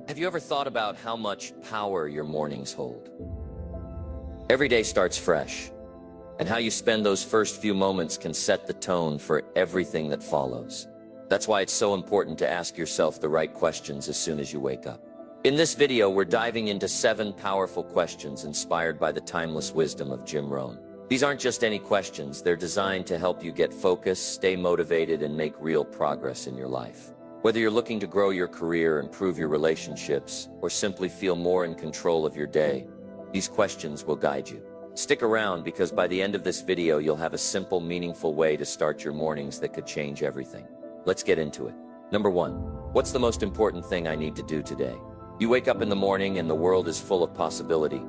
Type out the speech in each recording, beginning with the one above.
Have you ever thought about how much power your mornings hold? Every day starts fresh, and how you spend those first few moments can set the tone for everything that follows. That's why it's so important to ask yourself the right questions as soon as you wake up. In this video, we're diving into 7 powerful questions inspired by the timeless wisdom of Rohn. These aren't just any questions, they're designed to help you get focused, stay motivated, and make real progress in your life. Whether you're looking to grow your career, improve your relationships, or simply feel more in control of your day, these questions will guide you. Stick around because by the end of this video, you'll have a simple, meaningful way to start your mornings that could change everything. Let's get into it. Number 1. What's the most important thing I need to do today? You wake up in the morning and the world is full of possibility,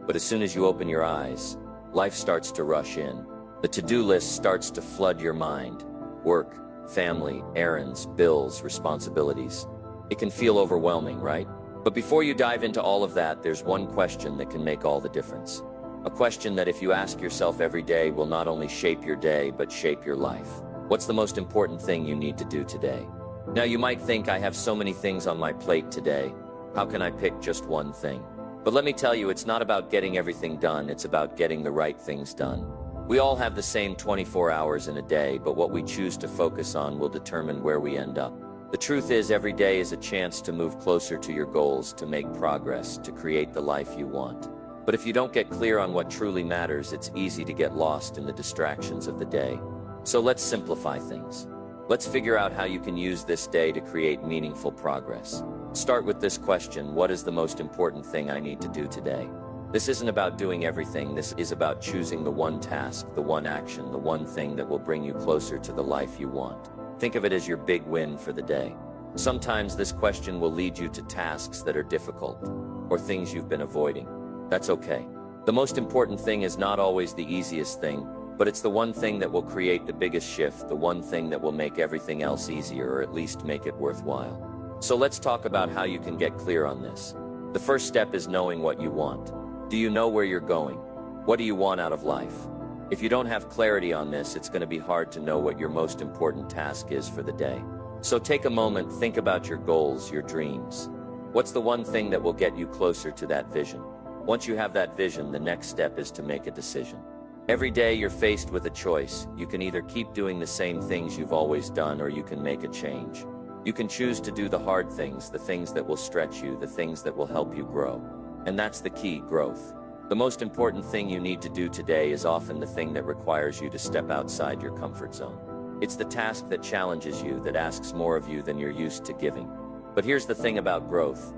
but as soon as you open your eyes, life starts to rush in. The to-do list starts to flood your mind. Work, family, errands, bills, responsibilities. It can feel overwhelming, right? But before you dive into all of that, there's one question that can make all the difference. A question that if you ask yourself every day will not only shape your day, but shape your life. What's the most important thing you need to do today? Now you might think, I have so many things on my plate today. How can I pick just one thing? But let me tell you, it's not about getting everything done, it's about getting the right things done. We all have the same 24 hours in a day, but what we choose to focus on will determine where we end up. The truth is, every day is a chance to move closer to your goals, to make progress, to create the life you want. But if you don't get clear on what truly matters, it's easy to get lost in the distractions of the day. So let's simplify things. Let's figure out how you can use this day to create meaningful progress. Start with this question: what is the most important thing I need to do today? This isn't about doing everything, this is about choosing the one task, the one action, the one thing that will bring you closer to the life you want. Think of it as your big win for the day. Sometimes this question will lead you to tasks that are difficult, or things you've been avoiding. That's okay. The most important thing is not always the easiest thing, but it's the one thing that will create the biggest shift, the one thing that will make everything else easier, or at least make it worthwhile. So let's talk about how you can get clear on this. The first step is knowing what you want. Do you know where you're going? What do you want out of life? If you don't have clarity on this, it's going to be hard to know what your most important task is for the day. So take a moment, think about your goals, your dreams. What's the one thing that will get you closer to that vision? Once you have that vision, the next step is to make a decision. Every day you're faced with a choice. You can either keep doing the same things you've always done, or you can make a change. You can choose to do the hard things, the things that will stretch you, the things that will help you grow. And that's the key: growth. The most important thing you need to do today is often the thing that requires you to step outside your comfort zone. It's the task that challenges you, that asks more of you than you're used to giving. But here's the thing about growth.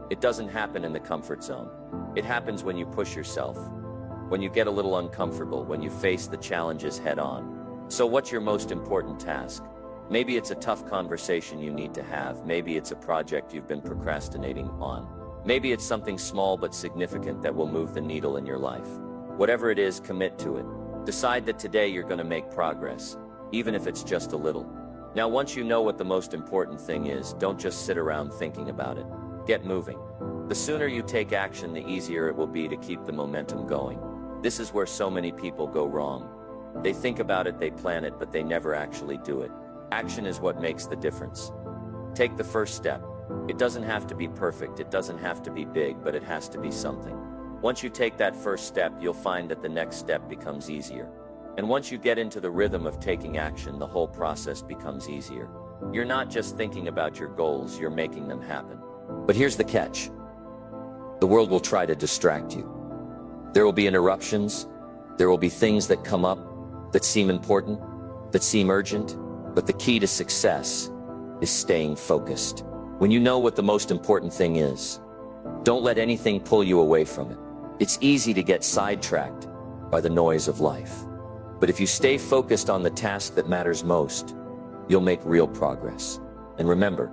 It doesn't happen in the comfort zone. It happens when you push yourself, when you get a little uncomfortable, when you face the challenges head on. So what's your most important task? Maybe it's a tough conversation you need to have. Maybe it's a project you've been procrastinating on. Maybe it's something small but significant that will move the needle in your life. Whatever it is, commit to it. Decide that today you're going to make progress, even if it's just a little. Now, once you know what the most important thing is, don't just sit around thinking about it. Get moving. The sooner you take action, the easier it will be to keep the momentum going. This is where so many people go wrong. They think about it, they plan it, but they never actually do it. Action is what makes the difference. Take the first step. It doesn't have to be perfect, it doesn't have to be big, but it has to be something. Once you take that first step, you'll find that the next step becomes easier. And once you get into the rhythm of taking action, the whole process becomes easier. You're not just thinking about your goals, you're making them happen. But here's the catch. The world will try to distract you. There will be interruptions. There will be things that come up that seem important, that seem urgent. But the key to success is staying focused. When you know what the most important thing is, don't let anything pull you away from it. It's easy to get sidetracked by the noise of life. But if you stay focused on the task that matters most, you'll make real progress. And remember,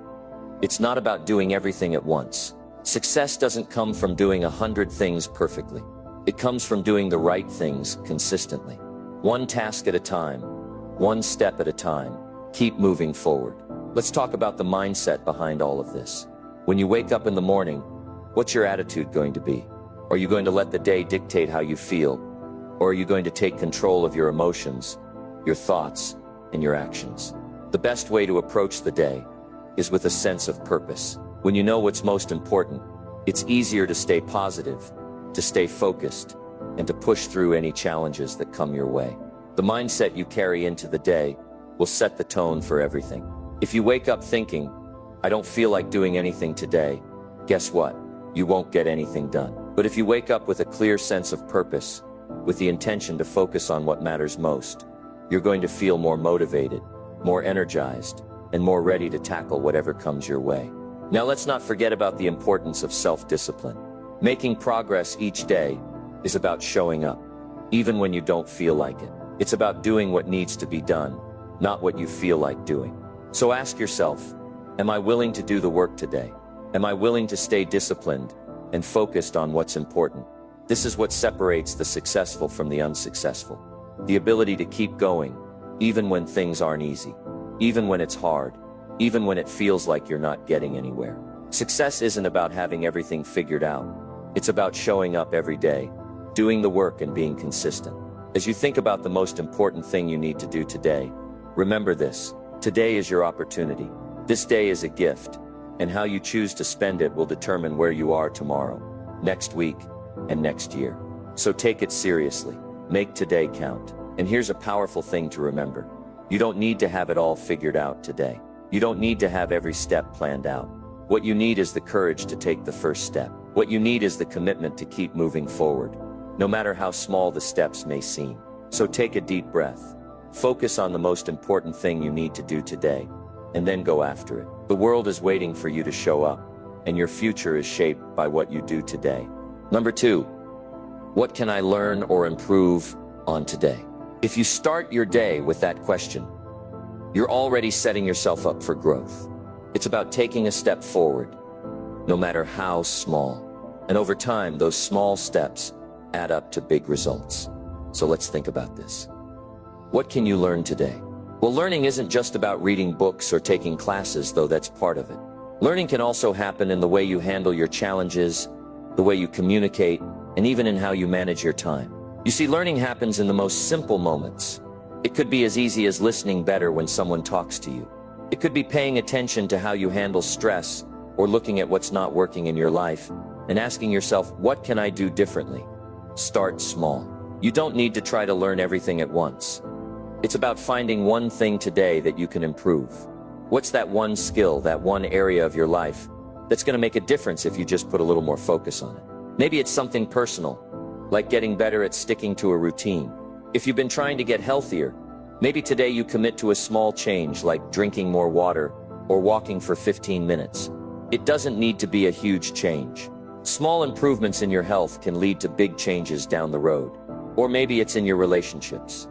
it's not about doing everything at once. Success doesn't come from doing 100 things perfectly. It comes from doing the right things consistently. One task at a time, one step at a time. Keep moving forward. Let's talk about the mindset behind all of this. When you wake up in the morning, what's your attitude going to be? Are you going to let the day dictate how you feel? Or are you going to take control of your emotions, your thoughts, and your actions? The best way to approach the day is with a sense of purpose. When you know what's most important, it's easier to stay positive, to stay focused, and to push through any challenges that come your way. The mindset you carry into the day will set the tone for everything. If you wake up thinking, "I don't feel like doing anything today," guess what? You won't get anything done. But if you wake up with a clear sense of purpose, with the intention to focus on what matters most, you're going to feel more motivated, more energized, and more ready to tackle whatever comes your way. Now let's not forget about the importance of self-discipline. Making progress each day is about showing up, even when you don't feel like it. It's about doing what needs to be done, not what you feel like doing. So ask yourself, am I willing to do the work today? Am I willing to stay disciplined and focused on what's important? This is what separates the successful from the unsuccessful. The ability to keep going, even when things aren't easy, even when it's hard, even when it feels like you're not getting anywhere. Success isn't about having everything figured out. It's about showing up every day, doing the work and being consistent. As you think about the most important thing you need to do today, remember this: today is your opportunity. This day is a gift, and how you choose to spend it will determine where you are tomorrow, next week, and next year. So take it seriously. Make today count. And here's a powerful thing to remember. You don't need to have it all figured out today. You don't need to have every step planned out. What you need is the courage to take the first step. What you need is the commitment to keep moving forward, no matter how small the steps may seem. So take a deep breath. Focus on the most important thing you need to do today, and then go after it. The world is waiting for you to show up, and your future is shaped by what you do today. Number 2, what can I learn or improve on today? If you start your day with that question, you're already setting yourself up for growth. It's about taking a step forward, no matter how small. And over time, those small steps add up to big results. So let's think about this. What can you learn today? Well, learning isn't just about reading books or taking classes, though that's part of it. Learning can also happen in the way you handle your challenges, the way you communicate, and even in how you manage your time. You see, learning happens in the most simple moments. It could be as easy as listening better when someone talks to you. It could be paying attention to how you handle stress, or looking at what's not working in your life and asking yourself, what can I do differently? Start small. You don't need to try to learn everything at once. It's about finding one thing today that you can improve. What's that one skill, that one area of your life that's going to make a difference if you just put a little more focus on it? Maybe it's something personal, like getting better at sticking to a routine. If you've been trying to get healthier, maybe today you commit to a small change like drinking more water or walking for 15 minutes. It doesn't need to be a huge change. Small improvements in your health can lead to big changes down the road. Or maybe it's in your relationships.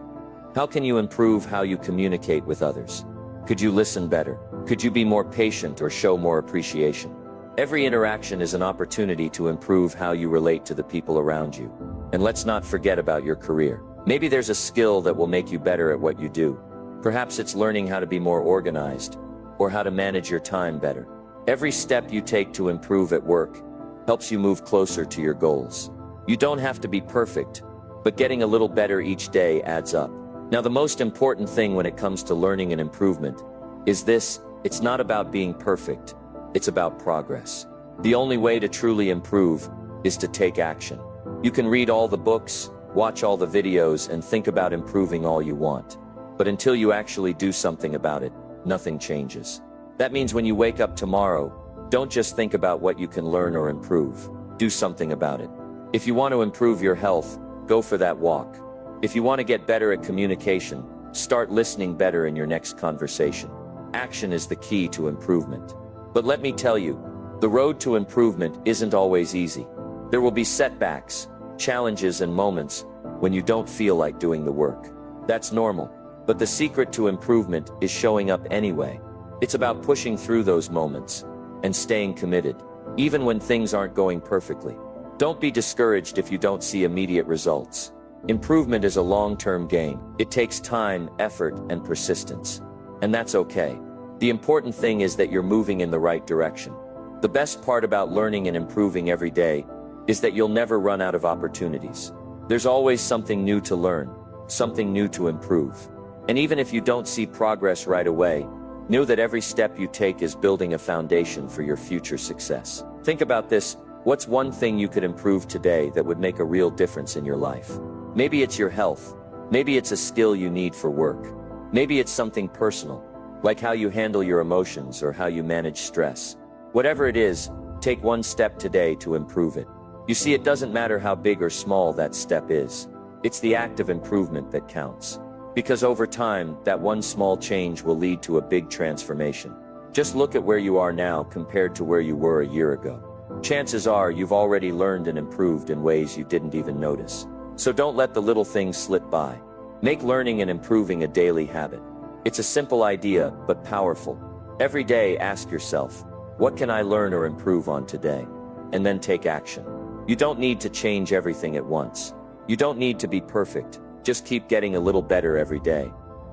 How can you improve how you communicate with others? Could you listen better? Could you be more patient or show more appreciation? Every interaction is an opportunity to improve how you relate to the people around you. And let's not forget about your career. Maybe there's a skill that will make you better at what you do. Perhaps it's learning how to be more organized, or how to manage your time better. Every step you take to improve at work helps you move closer to your goals. You don't have to be perfect, but getting a little better each day adds up. Now, the most important thing when it comes to learning and improvement is this: it's not about being perfect, it's about progress. The only way to truly improve is to take action. You can read all the books, watch all the videos, and think about improving all you want. But until you actually do something about it, nothing changes. That means when you wake up tomorrow, don't just think about what you can learn or improve. Do something about it. If you want to improve your health, go for that walk. If you want to get better at communication, start listening better in your next conversation. Action is the key to improvement. But let me tell you, the road to improvement isn't always easy. There will be setbacks, challenges, and moments when you don't feel like doing the work. That's normal. But the secret to improvement is showing up anyway. It's about pushing through those moments and staying committed, even when things aren't going perfectly. Don't be discouraged if you don't see immediate results. Improvement is a long-term game. It takes time, effort, and persistence. And that's okay. The important thing is that you're moving in the right direction. The best part about learning and improving every day is that you'll never run out of opportunities. There's always something new to learn, something new to improve. And even if you don't see progress right away, Know that every step you take is building a foundation for your future success. Think about this. What's one thing you could improve today that would make a real difference in your life? Maybe it's your health. Maybe it's a skill you need for work. Maybe it's something personal, like how you handle your emotions or how you manage stress. Whatever it is, take one step today to improve it. You see, it doesn't matter how big or small that step is. It's the act of improvement that counts. Because over time, that one small change will lead to a big transformation. Just look at where you are now compared to where you were a year ago. Chances are you've already learned and improved in ways you didn't even notice. So don't let the little things slip by. Make learning and improving a daily habit. It's a simple idea, but powerful. Every day, ask yourself, what can I learn or improve on today? And then take action. You don't need to change everything at once. You don't need to be perfect. Just keep getting a little better every day.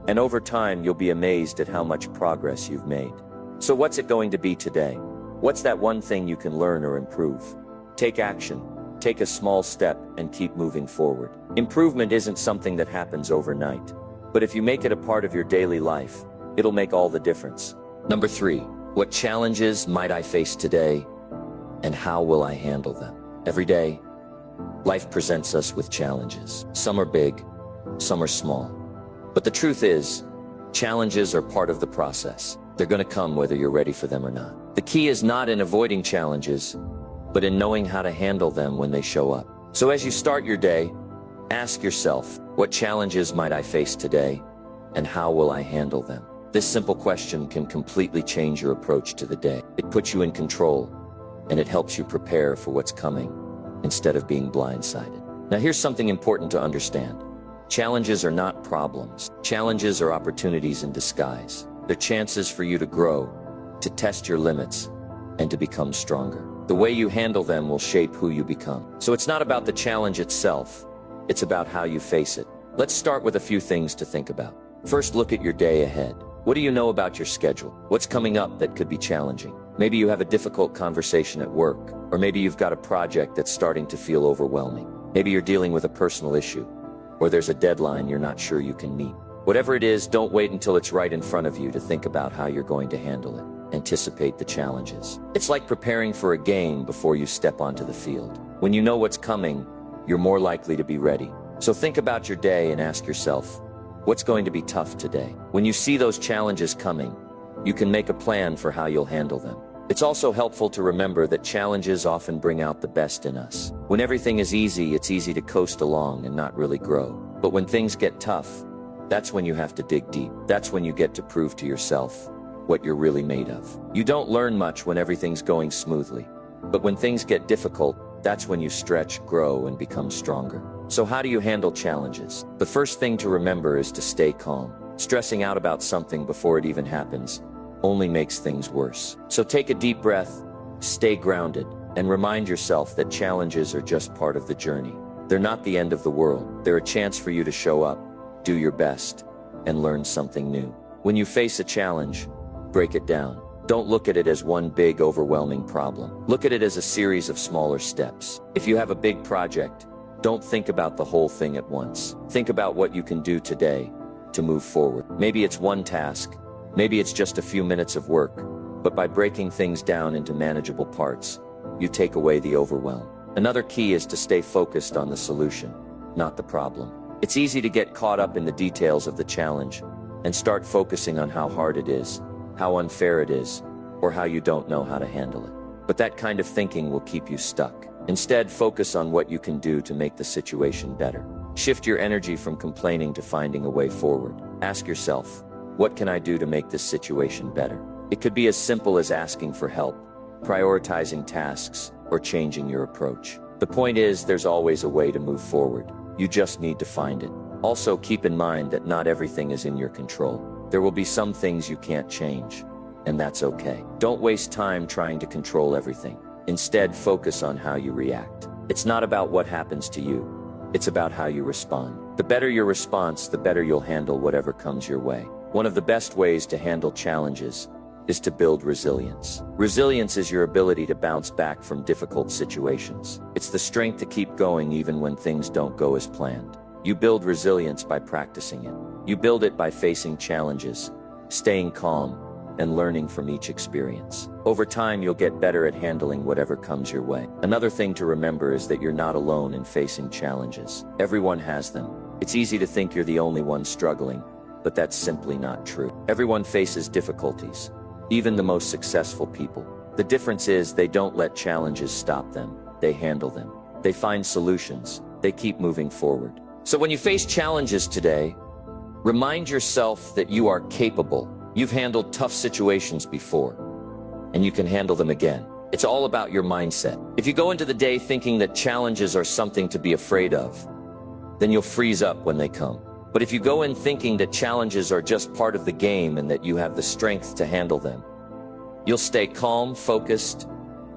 And over time, you'll be amazed at how much progress you've made. So what's it going to be today? What's that one thing you can learn or improve? Take action. Take a small step and keep moving forward. Improvement isn't something that happens overnight. But if you make it a part of your daily life, it'll make all the difference. Number 3, what challenges might I face today, and how will I handle them? Every day, life presents us with challenges. Some are big, some are small. But the truth is, challenges are part of the process. They're going to come whether you're ready for them or not. The key is not in avoiding challenges, but in knowing how to handle them when they show up. So as you start your day, ask yourself, what challenges might I face today, and how will I handle them? This simple question can completely change your approach to the day. It puts you in control, and it helps you prepare for what's coming, instead of being blindsided. Now here's something important to understand. Challenges are not problems. Challenges are opportunities in disguise. They're chances for you to grow, to test your limits, and to become stronger. The way you handle them will shape who you become. So it's not about the challenge itself, it's about how you face it. Let's start with a few things to think about. First, look at your day ahead. What do you know about your schedule? What's coming up that could be challenging? Maybe you have a difficult conversation at work, or maybe you've got a project that's starting to feel overwhelming. Maybe you're dealing with a personal issue, or there's a deadline you're not sure you can meet. Whatever it is, don't wait until it's right in front of you to think about how you're going to handle it. Anticipate the challenges. It's like preparing for a game before you step onto the field. When you know what's coming, you're more likely to be ready. So think about your day and ask yourself, what's going to be tough today? When you see those challenges coming, you can make a plan for how you'll handle them. It's also helpful to remember that challenges often bring out the best in us. When everything is easy, it's easy to coast along and not really grow. But when things get tough, that's when you have to dig deep. That's when you get to prove to yourself what you're really made of. You don't learn much when everything's going smoothly. But when things get difficult, that's when you stretch, grow, and become stronger. So how do you handle challenges? The first thing to remember is to stay calm. Stressing out about something before it even happens only makes things worse. So take a deep breath, stay grounded, and remind yourself that challenges are just part of the journey. They're not the end of the world. They're a chance for you to show up, do your best, and learn something new. When you face a challenge, break it down. Don't look at it as one big, overwhelming problem. Look at it as a series of smaller steps. If you have a big project, don't think about the whole thing at once. Think about what you can do today to move forward. Maybe it's one task, maybe it's just a few minutes of work, but by breaking things down into manageable parts, you take away the overwhelm. Another key is to stay focused on the solution, not the problem. It's easy to get caught up in the details of the challenge and start focusing on how hard it is, how unfair it is, or how you don't know how to handle it. But that kind of thinking will keep you stuck. Instead, focus on what you can do to make the situation better. Shift your energy from complaining to finding a way forward. Ask yourself, what can I do to make this situation better? It could be as simple as asking for help, prioritizing tasks, or changing your approach. The point is, there's always a way to move forward. You just need to find it. Also, keep in mind that not everything is in your control. There will be some things you can't change, and that's okay. Don't waste time trying to control everything. Instead, focus on how you react. It's not about what happens to you. It's about how you respond. The better your response, the better you'll handle whatever comes your way. One of the best ways to handle challenges is to build resilience. Resilience is your ability to bounce back from difficult situations. It's the strength to keep going even when things don't go as planned. You build resilience by practicing it. You build it by facing challenges, staying calm, and learning from each experience. Over time, you'll get better at handling whatever comes your way. Another thing to remember is that you're not alone in facing challenges. Everyone has them. It's easy to think you're the only one struggling, but that's simply not true. Everyone faces difficulties, even the most successful people. The difference is they don't let challenges stop them. They handle them. They find solutions. They keep moving forward. So when you face challenges today, remind yourself that you are capable. You've handled tough situations before, and you can handle them again. It's all about your mindset. If you go into the day thinking that challenges are something to be afraid of, then you'll freeze up when they come. But if you go in thinking that challenges are just part of the game and that you have the strength to handle them, you'll stay calm, focused,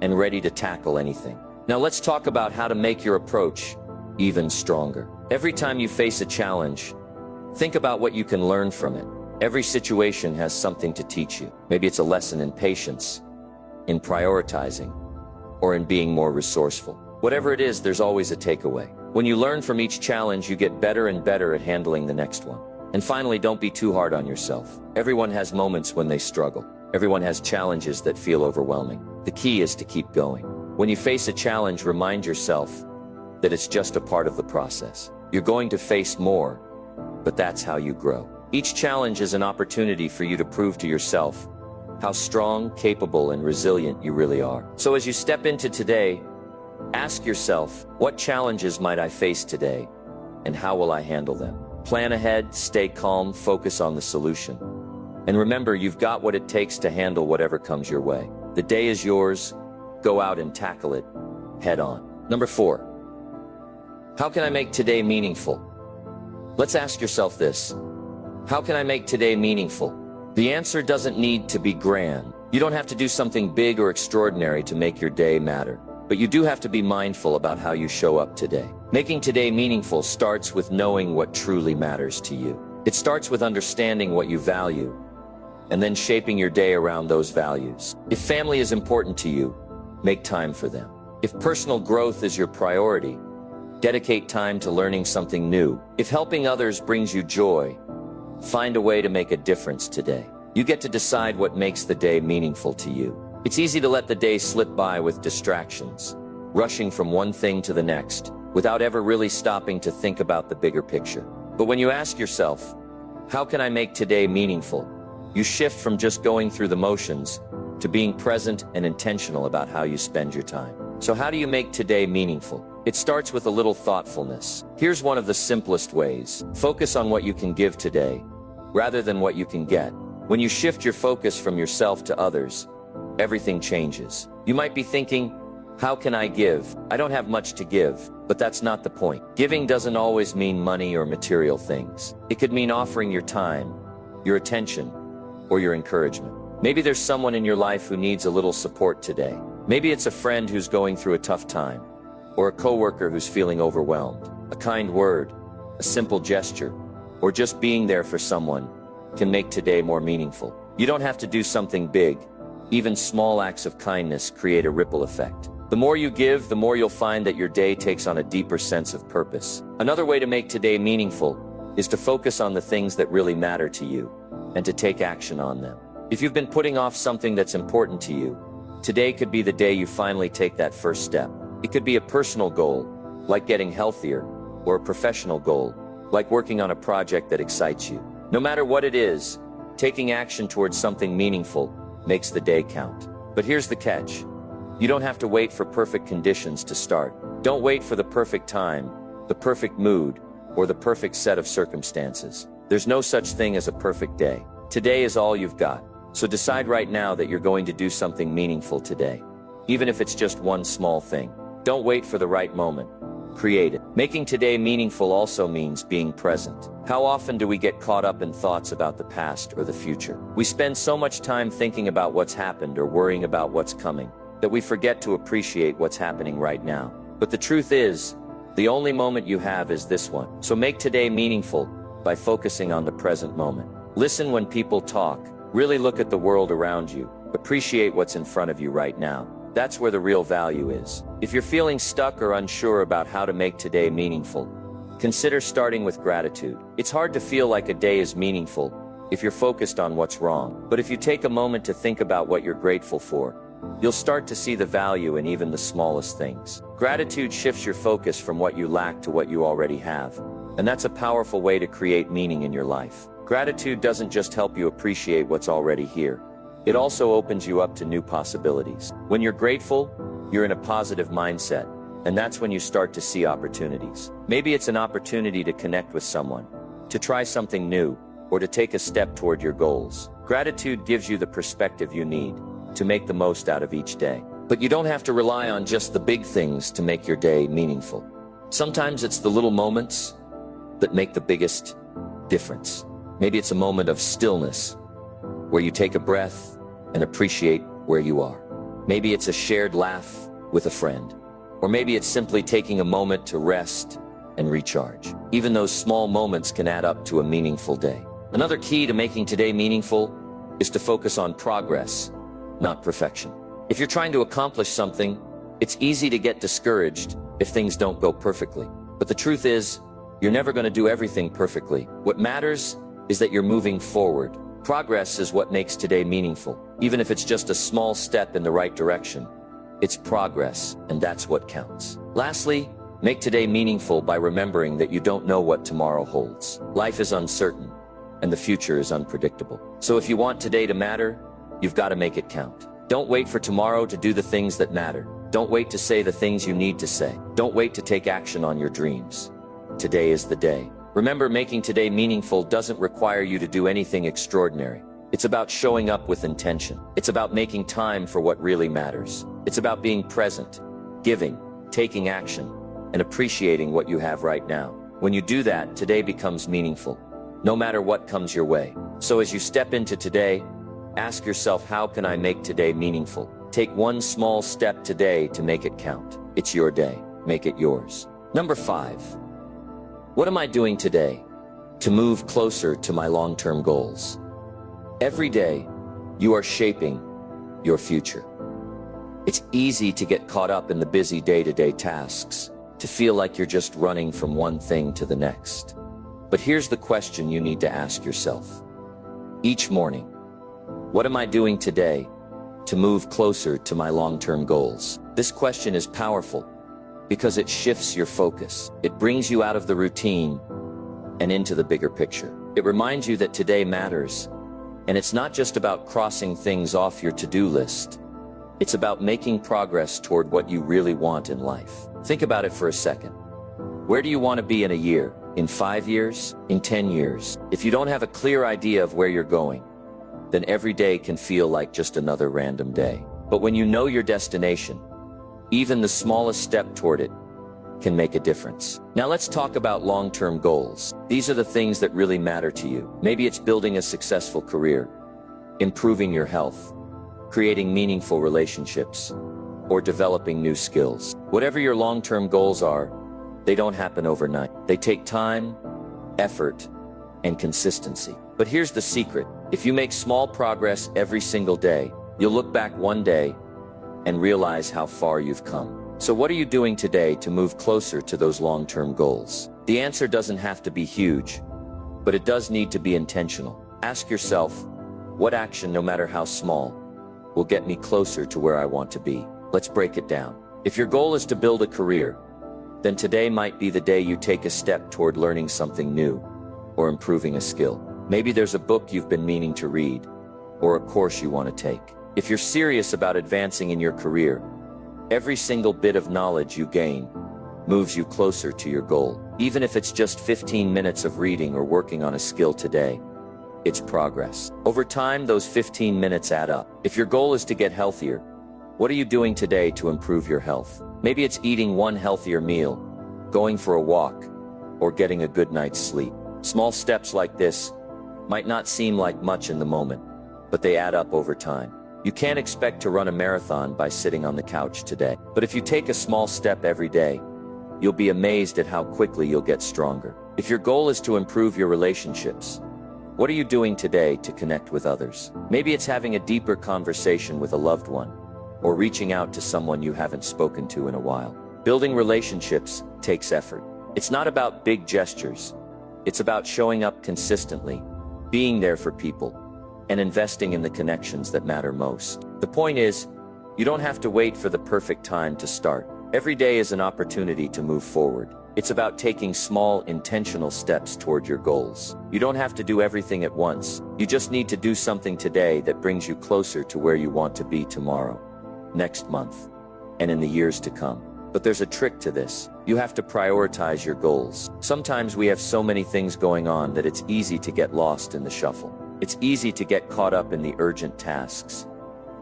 and ready to tackle anything. Now let's talk about how to make your approach even stronger. Every time you face a challenge, think about what you can learn from it. Every situation has something to teach you. Maybe it's a lesson in patience, in prioritizing, or in being more resourceful. Whatever it is, there's always a takeaway. When you learn from each challenge, you get better and better at handling the next one. And finally, don't be too hard on yourself. Everyone has moments when they struggle. Everyone has challenges that feel overwhelming. The key is to keep going. When you face a challenge, remind yourself that it's just a part of the process. You're going to face more, but that's how you grow. Each challenge is an opportunity for you to prove to yourself how strong, capable, and resilient you really are. So as you step into today, ask yourself, what challenges might I face today, and how will I handle them? Plan ahead, stay calm, focus on the solution. And remember, you've got what it takes to handle whatever comes your way. The day is yours. Go out and tackle it head on. Number 4. How can I make today meaningful? Let's ask yourself this. How can I make today meaningful? The answer doesn't need to be grand. You don't have to do something big or extraordinary to make your day matter. But you do have to be mindful about how you show up today. Making today meaningful starts with knowing what truly matters to you. It starts with understanding what you value, and then shaping your day around those values. If family is important to you, make time for them. If personal growth is your priority, dedicate time to learning something new. If helping others brings you joy, find a way to make a difference today. You get to decide what makes the day meaningful to you. It's easy to let the day slip by with distractions, rushing from one thing to the next, without ever really stopping to think about the bigger picture. But when you ask yourself, how can I make today meaningful? You shift from just going through the motions to being present and intentional about how you spend your time. So how do you make today meaningful? It starts with a little thoughtfulness. Here's one of the simplest ways. Focus on what you can give today, rather than what you can get. When you shift your focus from yourself to others, everything changes. You might be thinking, how can I give? I don't have much to give. But that's not the point. Giving doesn't always mean money or material things. It could mean offering your time, your attention, or your encouragement. Maybe there's someone in your life who needs a little support today. Maybe it's a friend who's going through a tough time, or a coworker who's feeling overwhelmed. A kind word, a simple gesture, or just being there for someone can make today more meaningful. You don't have to do something big. Even small acts of kindness create a ripple effect. The more you give, the more you'll find that your day takes on a deeper sense of purpose. Another way to make today meaningful is to focus on the things that really matter to you and to take action on them. If you've been putting off something that's important to you, today could be the day you finally take that first step. It could be a personal goal, like getting healthier, or a professional goal, like working on a project that excites you. No matter what it is, taking action towards something meaningful makes the day count. But here's the catch. You don't have to wait for perfect conditions to start. Don't wait for the perfect time, the perfect mood, or the perfect set of circumstances. There's no such thing as a perfect day. Today is all you've got. So decide right now that you're going to do something meaningful today, even if it's just one small thing. Don't wait for the right moment. Create it. Making today meaningful also means being present. How often do we get caught up in thoughts about the past or the future? We spend so much time thinking about what's happened or worrying about what's coming that we forget to appreciate what's happening right now. But the truth is, the only moment you have is this one. So make today meaningful by focusing on the present moment. Listen when people talk. Really look at the world around you. Appreciate what's in front of you right now. That's where the real value is. If you're feeling stuck or unsure about how to make today meaningful, consider starting with gratitude. It's hard to feel like a day is meaningful if you're focused on what's wrong. But if you take a moment to think about what you're grateful for, you'll start to see the value in even the smallest things. Gratitude shifts your focus from what you lack to what you already have. And that's a powerful way to create meaning in your life. Gratitude doesn't just help you appreciate what's already here. It also opens you up to new possibilities. When you're grateful, you're in a positive mindset. And that's when you start to see opportunities. Maybe it's an opportunity to connect with someone, to try something new, or to take a step toward your goals. Gratitude gives you the perspective you need to make the most out of each day. But you don't have to rely on just the big things to make your day meaningful. Sometimes it's the little moments that make the biggest difference. Maybe it's a moment of stillness, where you take a breath and appreciate where you are. Maybe it's a shared laugh with a friend. Or maybe it's simply taking a moment to rest and recharge. Even those small moments can add up to a meaningful day. Another key to making today meaningful is to focus on progress, not perfection. If you're trying to accomplish something, it's easy to get discouraged if things don't go perfectly. But the truth is, you're never going to do everything perfectly. What matters is that you're moving forward. Progress is what makes today meaningful. Even if it's just a small step in the right direction, it's progress, and that's what counts. Lastly, make today meaningful by remembering that you don't know what tomorrow holds. Life is uncertain, and the future is unpredictable. So if you want today to matter, you've got to make it count. Don't wait for tomorrow to do the things that matter. Don't wait to say the things you need to say. Don't wait to take action on your dreams. Today is the day. Remember, making today meaningful doesn't require you to do anything extraordinary. It's about showing up with intention. It's about making time for what really matters. It's about being present, giving, taking action, and appreciating what you have right now. When you do that, today becomes meaningful, no matter what comes your way. So as you step into today, ask yourself, how can I make today meaningful? Take one small step today to make it count. It's your day. Make it yours. Number 5. What am I doing today to move closer to my long-term goals? Every day, you are shaping your future. It's easy to get caught up in the busy day-to-day tasks, to feel like you're just running from one thing to the next. But here's the question you need to ask yourself. Each morning, what am I doing today to move closer to my long-term goals? This question is powerful because it shifts your focus. It brings you out of the routine and into the bigger picture. It reminds you that today matters, and it's not just about crossing things off your to-do list. It's about making progress toward what you really want in life. Think about it for a second. Where do you want to be in a year? In 5 years? In 10 years? If you don't have a clear idea of where you're going, then every day can feel like just another random day. But when you know your destination, even the smallest step toward it can make a difference. Now let's talk about long-term goals. These are the things that really matter to you. Maybe it's building a successful career, improving your health, creating meaningful relationships, or developing new skills. Whatever your long-term goals are, they don't happen overnight. They take time, effort, and consistency. But here's the secret. If you make small progress every single day, you'll look back one day and realize how far you've come. So what are you doing today to move closer to those long-term goals? The answer doesn't have to be huge, but it does need to be intentional. Ask yourself, what action, no matter how small, will get me closer to where I want to be? Let's break it down. If your goal is to build a career, then today might be the day you take a step toward learning something new or improving a skill. Maybe there's a book you've been meaning to read or a course you want to take. If you're serious about advancing in your career, every single bit of knowledge you gain moves you closer to your goal. Even if it's just 15 minutes of reading or working on a skill today, it's progress. Over time, those 15 minutes add up. If your goal is to get healthier, what are you doing today to improve your health? Maybe it's eating one healthier meal, going for a walk, or getting a good night's sleep. Small steps like this might not seem like much in the moment, but they add up over time. You can't expect to run a marathon by sitting on the couch today. But if you take a small step every day, you'll be amazed at how quickly you'll get stronger. If your goal is to improve your relationships, what are you doing today to connect with others? Maybe it's having a deeper conversation with a loved one, or reaching out to someone you haven't spoken to in a while. Building relationships takes effort. It's not about big gestures. It's about showing up consistently, being there for people, and investing in the connections that matter most. The point is, you don't have to wait for the perfect time to start. Every day is an opportunity to move forward. It's about taking small, intentional steps toward your goals. You don't have to do everything at once. You just need to do something today that brings you closer to where you want to be tomorrow, next month, and in the years to come. But there's a trick to this. You have to prioritize your goals. Sometimes we have so many things going on that it's easy to get lost in the shuffle. It's easy to get caught up in the urgent tasks,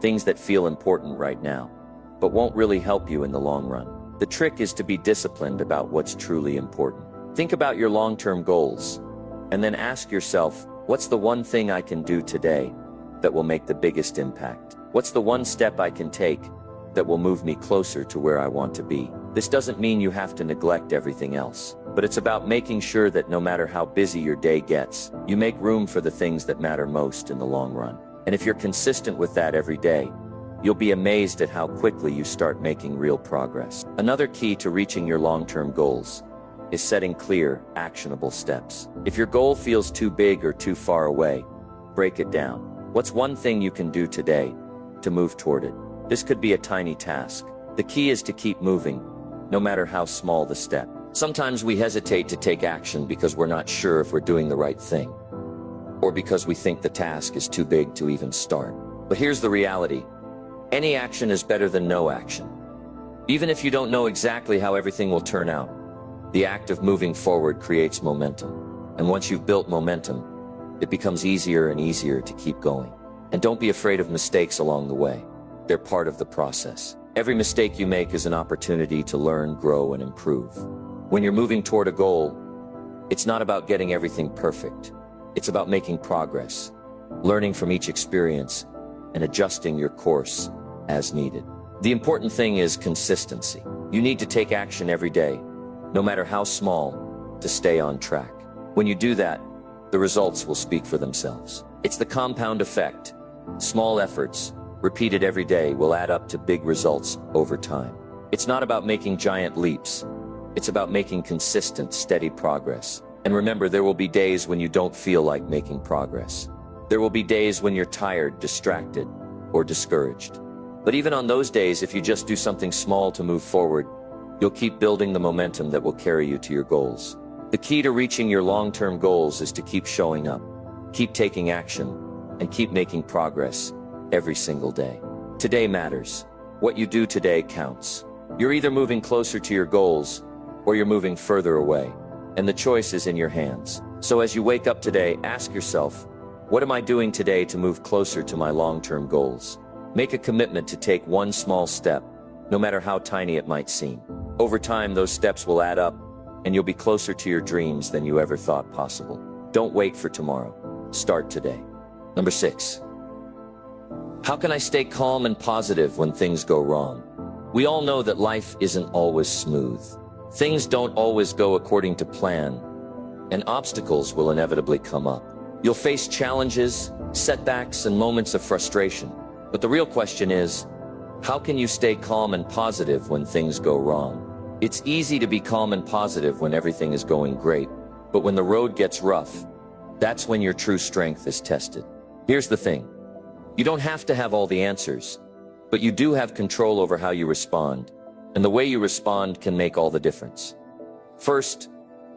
things that feel important right now, but won't really help you in the long run. The trick is to be disciplined about what's truly important. Think about your long-term goals, and then ask yourself, what's the one thing I can do today that will make the biggest impact? What's the one step I can take that will move me closer to where I want to be? This doesn't mean you have to neglect everything else, but it's about making sure that no matter how busy your day gets, you make room for the things that matter most in the long run. And if you're consistent with that every day, you'll be amazed at how quickly you start making real progress. Another key to reaching your long-term goals is setting clear, actionable steps. If your goal feels too big or too far away, break it down. What's one thing you can do today to move toward it? This could be a tiny task. The key is to keep moving, no matter how small the step. Sometimes we hesitate to take action because we're not sure if we're doing the right thing, or because we think the task is too big to even start. But here's the reality. Any action is better than no action. Even if you don't know exactly how everything will turn out, the act of moving forward creates momentum. And once you've built momentum, it becomes easier and easier to keep going. And don't be afraid of mistakes along the way. They're part of the process. Every mistake you make is an opportunity to learn, grow, and improve. When you're moving toward a goal, it's not about getting everything perfect. It's about making progress, learning from each experience, and adjusting your course as needed. The important thing is consistency. You need to take action every day, no matter how small, to stay on track. When you do that, the results will speak for themselves. It's the compound effect. Small efforts, repeated every day, will add up to big results over time. It's not about making giant leaps. It's about making consistent, steady progress. And remember, there will be days when you don't feel like making progress. There will be days when you're tired, distracted, or discouraged. But even on those days, if you just do something small to move forward, you'll keep building the momentum that will carry you to your goals. The key to reaching your long-term goals is to keep showing up, keep taking action, and keep making progress every single day. Today matters. What you do today counts. You're either moving closer to your goals, or you're moving further away, and the choice is in your hands. So as you wake up today, ask yourself, what am I doing today to move closer to my long-term goals? Make a commitment to take one small step, no matter how tiny it might seem. Over time, those steps will add up, and you'll be closer to your dreams than you ever thought possible. Don't wait for tomorrow. Start today. Number 6. How can I stay calm and positive when things go wrong? We all know that life isn't always smooth. Things don't always go according to plan, and obstacles will inevitably come up. You'll face challenges, setbacks, and moments of frustration. But the real question is, how can you stay calm and positive when things go wrong? It's easy to be calm and positive when everything is going great, but when the road gets rough, that's when your true strength is tested. Here's the thing. You don't have to have all the answers, but you do have control over how you respond, and the way you respond can make all the difference. First,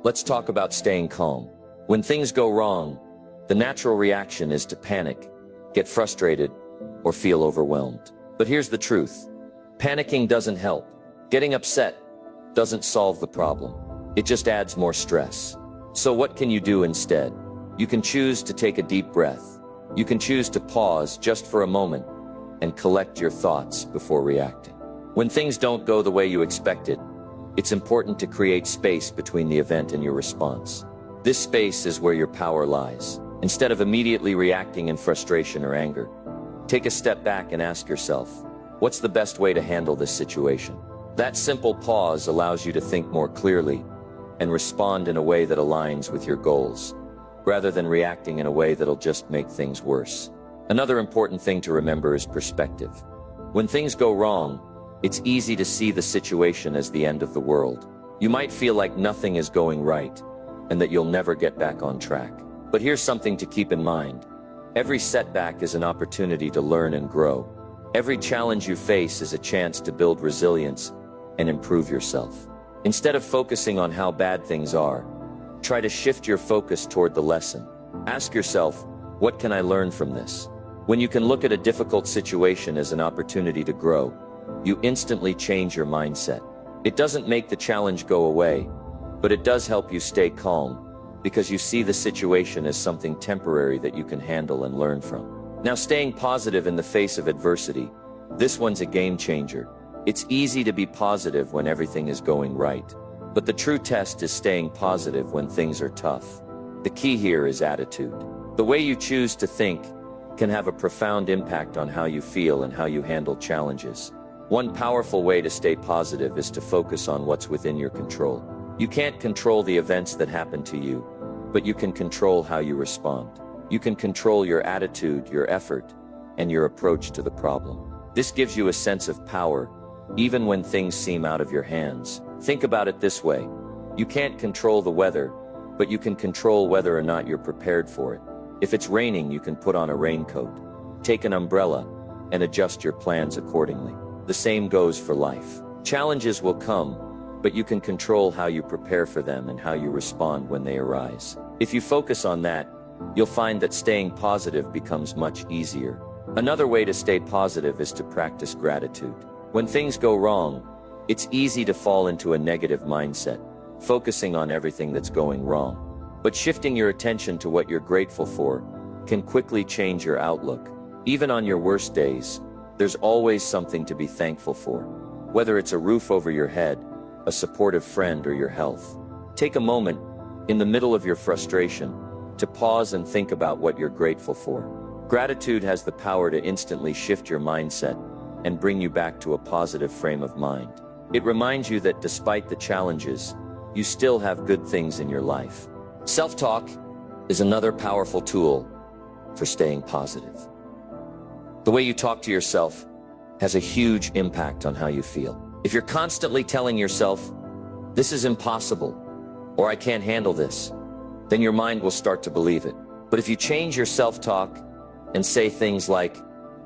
let's talk about staying calm. When things go wrong, the natural reaction is to panic, get frustrated, or feel overwhelmed. But here's the truth. Panicking doesn't help. Getting upset doesn't solve the problem. It just adds more stress. So what can you do instead? You can choose to take a deep breath. You can choose to pause just for a moment and collect your thoughts before reacting. When things don't go the way you expected, it's important to create space between the event and your response. This space is where your power lies. Instead of immediately reacting in frustration or anger, take a step back and ask yourself, what's the best way to handle this situation? That simple pause allows you to think more clearly and respond in a way that aligns with your goals, rather than reacting in a way that'll just make things worse. Another important thing to remember is perspective. When things go wrong, it's easy to see the situation as the end of the world. You might feel like nothing is going right and that you'll never get back on track. But here's something to keep in mind. Every setback is an opportunity to learn and grow. Every challenge you face is a chance to build resilience and improve yourself. Instead of focusing on how bad things are, try to shift your focus toward the lesson. Ask yourself, what can I learn from this? When you can look at a difficult situation as an opportunity to grow, you instantly change your mindset. It doesn't make the challenge go away, but it does help you stay calm, because you see the situation as something temporary that you can handle and learn from. Now, staying positive in the face of adversity, this one's a game changer. It's easy to be positive when everything is going right, but the true test is staying positive when things are tough. The key here is attitude. The way you choose to think can have a profound impact on how you feel and how you handle challenges. One powerful way to stay positive is to focus on what's within your control. You can't control the events that happen to you, but you can control how you respond. You can control your attitude, your effort, and your approach to the problem. This gives you a sense of power, even when things seem out of your hands. Think about it this way. You can't control the weather, but you can control whether or not you're prepared for it. If it's raining, you can put on a raincoat, take an umbrella, and adjust your plans accordingly. The same goes for life. Challenges will come, but you can control how you prepare for them and how you respond when they arise. If you focus on that, you'll find that staying positive becomes much easier. Another way to stay positive is to practice gratitude. When things go wrong, it's easy to fall into a negative mindset, focusing on everything that's going wrong. But shifting your attention to what you're grateful for can quickly change your outlook. Even on your worst days, there's always something to be thankful for. Whether it's a roof over your head, a supportive friend, or your health. Take a moment, in the middle of your frustration, to pause and think about what you're grateful for. Gratitude has the power to instantly shift your mindset and bring you back to a positive frame of mind. It reminds you that despite the challenges, you still have good things in your life. Self-talk is another powerful tool for staying positive. The way you talk to yourself has a huge impact on how you feel. If you're constantly telling yourself, "This is impossible," or "I can't handle this," then your mind will start to believe it. But if you change your self-talk and say things like,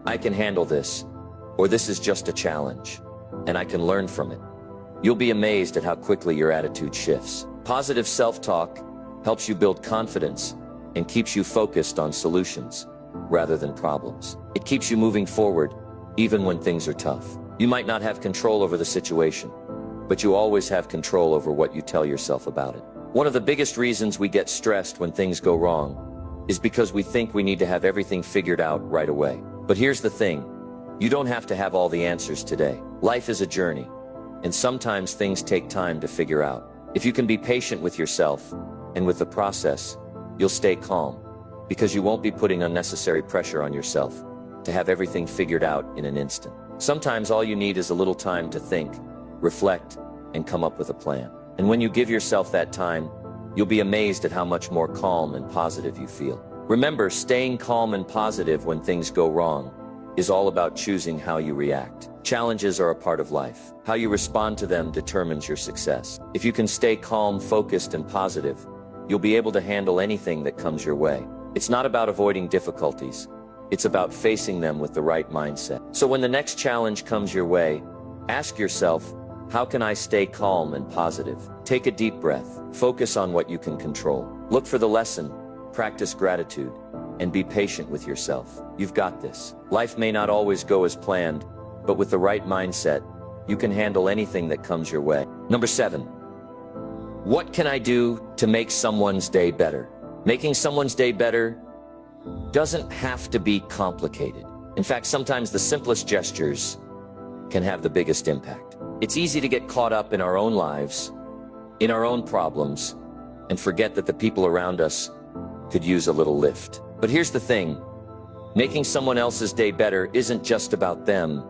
"I can handle this," or "This is just a challenge, and I can learn from it," you'll be amazed at how quickly your attitude shifts. Positive self-talk helps you build confidence and keeps you focused on solutions rather than problems. It keeps you moving forward even when things are tough. You might not have control over the situation, but you always have control over what you tell yourself about it. One of the biggest reasons we get stressed when things go wrong is because we think we need to have everything figured out right away. But here's the thing, you don't have to have all the answers today. Life is a journey, and sometimes things take time to figure out. If you can be patient with yourself and with the process, you'll stay calm, because you won't be putting unnecessary pressure on yourself to have everything figured out in an instant. Sometimes all you need is a little time to think, reflect, and come up with a plan. And when you give yourself that time, you'll be amazed at how much more calm and positive you feel. Remember, staying calm and positive when things go wrong is all about choosing how you react. Challenges are a part of life. How you respond to them determines your success. If you can stay calm, focused, and positive, you'll be able to handle anything that comes your way. It's not about avoiding difficulties. It's about facing them with the right mindset. So when the next challenge comes your way, ask yourself, how can I stay calm and positive? Take a deep breath. Focus on what you can control. Look for the lesson, practice gratitude, and be patient with yourself. You've got this. Life may not always go as planned, but with the right mindset, you can handle anything that comes your way. Number 7. What can I do to make someone's day better? Making someone's day better doesn't have to be complicated. In fact, sometimes the simplest gestures can have the biggest impact. It's easy to get caught up in our own lives, in our own problems, and forget that the people around us could use a little lift. But here's the thing, making someone else's day better isn't just about them,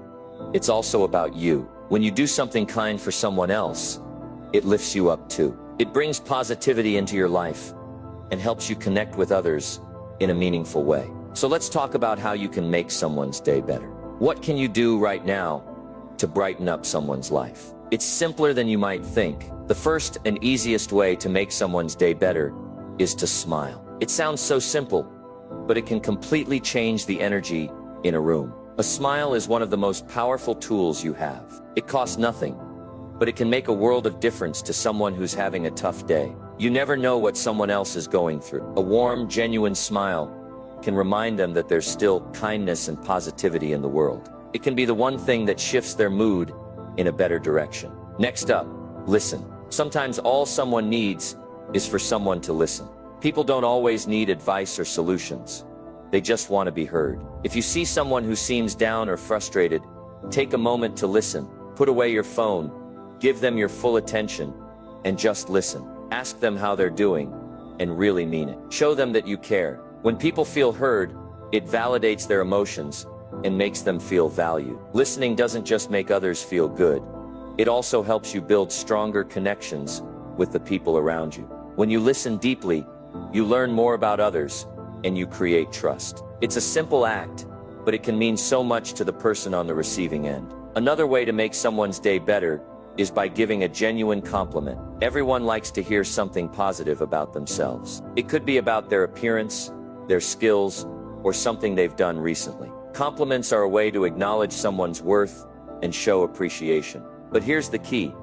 it's also about you. When you do something kind for someone else, it lifts you up too. It brings positivity into your life and helps you connect with others in a meaningful way. So let's talk about how you can make someone's day better. What can you do right now to brighten up someone's life? It's simpler than you might think. The first and easiest way to make someone's day better is to smile. It sounds so simple, but it can completely change the energy in a room. A smile is one of the most powerful tools you have. It costs nothing, but it can make a world of difference to someone who's having a tough day. You never know what someone else is going through. A warm, genuine smile can remind them that there's still kindness and positivity in the world. It can be the one thing that shifts their mood in a better direction. Next up, listen. Sometimes all someone needs is for someone to listen. People don't always need advice or solutions. They just want to be heard. If you see someone who seems down or frustrated, take a moment to listen. Put away your phone, give them your full attention, and just listen. Ask them how they're doing, and really mean it. Show them that you care. When people feel heard, it validates their emotions and makes them feel valued. Listening doesn't just make others feel good. It also helps you build stronger connections with the people around you. When you listen deeply, you learn more about others, and you create trust. It's a simple act, but it can mean so much to the person on the receiving end. Another way to make someone's day better is by giving a genuine compliment. Everyone likes to hear something positive about themselves. It could be about their appearance, their skills, or something they've done recently. Compliments are a way to acknowledge someone's worth and show appreciation. But here's the key.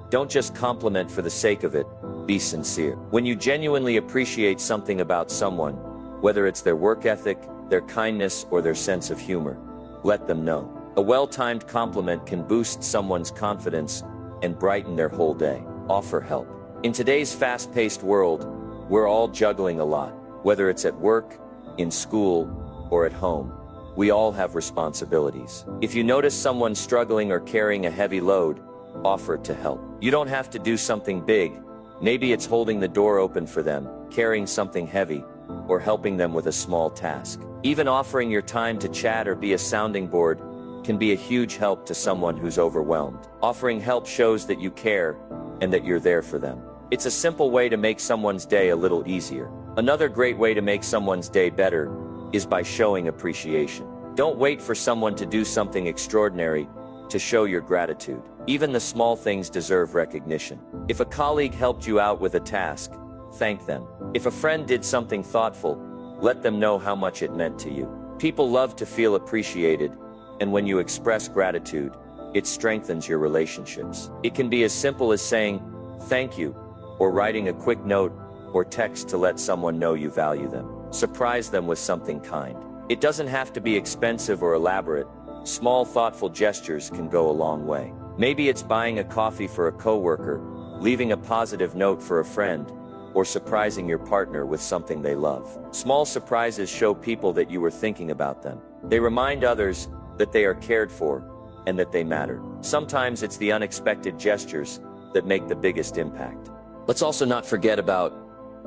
Don't just compliment for the sake of it. Be sincere. When you genuinely appreciate something about someone, whether it's their work ethic, their kindness, or their sense of humor, let them know. A well-timed compliment can boost someone's confidence and brighten their whole day. Offer help. In today's fast-paced world, we're all juggling a lot. Whether it's at work, in school, or at home, we all have responsibilities. If you notice someone struggling or carrying a heavy load, offer to help. You don't have to do something big. Maybe it's holding the door open for them, carrying something heavy, or helping them with a small task. Even offering your time to chat or be a sounding board can be a huge help to someone who's overwhelmed. Offering help shows that you care and that you're there for them. It's a simple way to make someone's day a little easier. Another great way to make someone's day better is by showing appreciation. Don't wait for someone to do something extraordinary to show your gratitude. Even the small things deserve recognition. If a colleague helped you out with a task, thank them. If a friend did something thoughtful, let them know how much it meant to you. People love to feel appreciated, and when you express gratitude, it strengthens your relationships. It can be as simple as saying, "Thank you," or writing a quick note or text to let someone know you value them. Surprise them with something kind. It doesn't have to be expensive or elaborate. Small, thoughtful gestures can go a long way. Maybe it's buying a coffee for a coworker, leaving a positive note for a friend, or surprising your partner with something they love. Small surprises show people that you were thinking about them. They remind others that they are cared for and that they matter. Sometimes it's the unexpected gestures that make the biggest impact. Let's also not forget about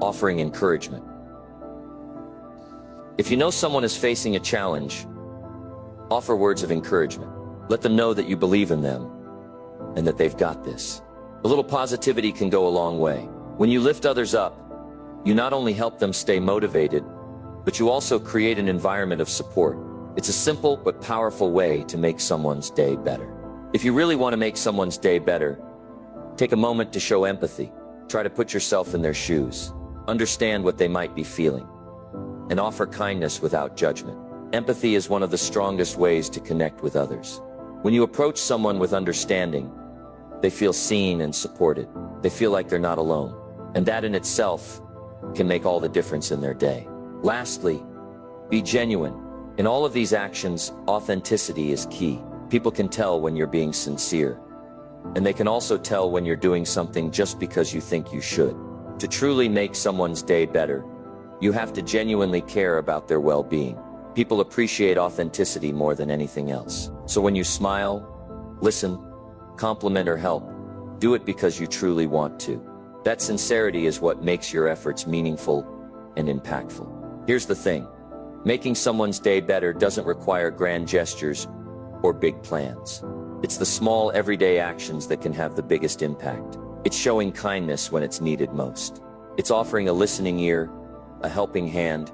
offering encouragement. If you know someone is facing a challenge, offer words of encouragement. Let them know that you believe in them and that they've got this. A little positivity can go a long way. When you lift others up, you not only help them stay motivated, but you also create an environment of support. It's a simple but powerful way to make someone's day better. If you really want to make someone's day better, take a moment to show empathy. Try to put yourself in their shoes. Understand what they might be feeling, and offer kindness without judgment. Empathy is one of the strongest ways to connect with others. When you approach someone with understanding, they feel seen and supported. They feel like they're not alone. And that in itself can make all the difference in their day. Lastly, be genuine. In all of these actions, authenticity is key. People can tell when you're being sincere, and they can also tell when you're doing something just because you think you should. To truly make someone's day better, you have to genuinely care about their well-being. People appreciate authenticity more than anything else. So when you smile, listen, compliment, or help, do it because you truly want to. That sincerity is what makes your efforts meaningful and impactful. Here's the thing. Making someone's day better doesn't require grand gestures or big plans. It's the small, everyday actions that can have the biggest impact. It's showing kindness when it's needed most. It's offering a listening ear, a helping hand,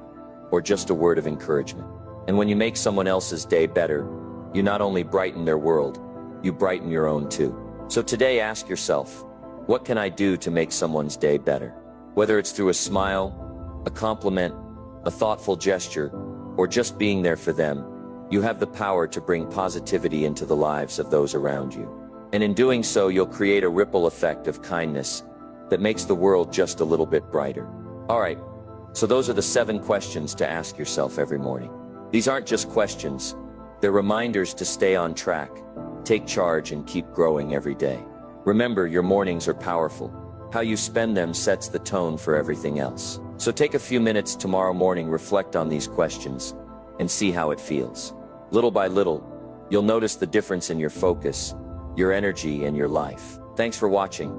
or just a word of encouragement. And when you make someone else's day better, you not only brighten their world, you brighten your own too. So today ask yourself, what can I do to make someone's day better? Whether it's through a smile, a compliment, a thoughtful gesture, or just being there for them, you have the power to bring positivity into the lives of those around you. And in doing so, you'll create a ripple effect of kindness that makes the world just a little bit brighter. All right, so those are the 7 questions to ask yourself every morning. These aren't just questions, they're reminders to stay on track, take charge, and keep growing every day. Remember, your mornings are powerful. How you spend them sets the tone for everything else. So take a few minutes tomorrow morning, reflect on these questions, and see how it feels. Little by little, you'll notice the difference in your focus, your energy, and your life. Thanks for watching,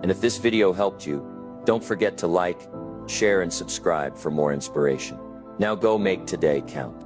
and if this video helped you, don't forget to like, share, and subscribe for more inspiration. Now go make today count.